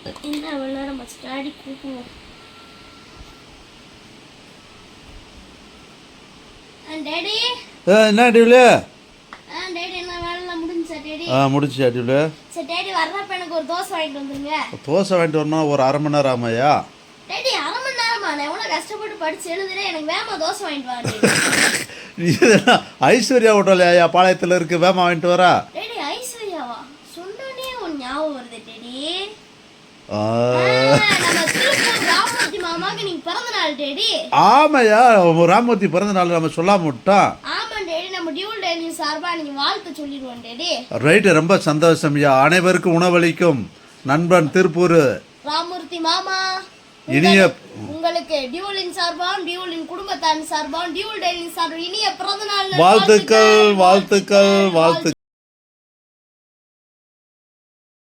என்ன நேரம் டாடி கூப்பிடுவோம். டாடி என்ன டியூலு? டாடி என்ன வேலைலாம் முடிஞ்சா டாடி? முடிஞ்சா டியூலு? சரி டாடி வர்றப்ப எனக்கு ஒரு தோசை வாங்கிட்டு வந்துருங்க. தோசை வாங்கிட்டு வரணும் ஒரு 1/2 மணி நேரம் ஆமாயா? டாடி 1/2 மணி நேரமா? நான் எவ்வளோ கஷ்டப்பட்டு படிச்சு எழுதுறேன், எனக்கு வேமா தோசை வாங்கிட்டு வாங்க. ஐஸ்வர்யா ஹோட்டல்லையா பாளையத்தில் இருக்கு, வேமா வாங்கிட்டு வரா? டாடி ஐஸ்வர்யாவா? சொன்னோனே ஒரு ஞாபகம் வருது டாடி. நம்ம திருப்பூர் ராமூர்த்தி மாமாக்கு நீங்க பிறந்த நாள் டாடி. ஆமாயா, ராமூர்த்தி பிறந்த நாள் நம்ம சொல்லாம விட்டோம். ஆமா டாடி, நம்ம டியூல் டெய்லி சார்பா நீங்க வாழ்த்து சொல்லிடுவோம் டாடி. ரைட்டு, ரொம்ப சந்தோஷம்யா. அனைவருக்கும் உணவளிக்கும் நண்பன் திருப்பூர் ராமூர்த்தி மாமா இனிய உங்களுக்கு டியூலின் சார்பாகவும் டியூலின் குடும்பத்தாரின் சார்பாகவும் டியூல் டெய்லி சார்பாகவும் இனிய பிறந்த நாள் வாழ்த்துக்கள் வாழ்த்துக்கள் வாழ்த்துக்கள்.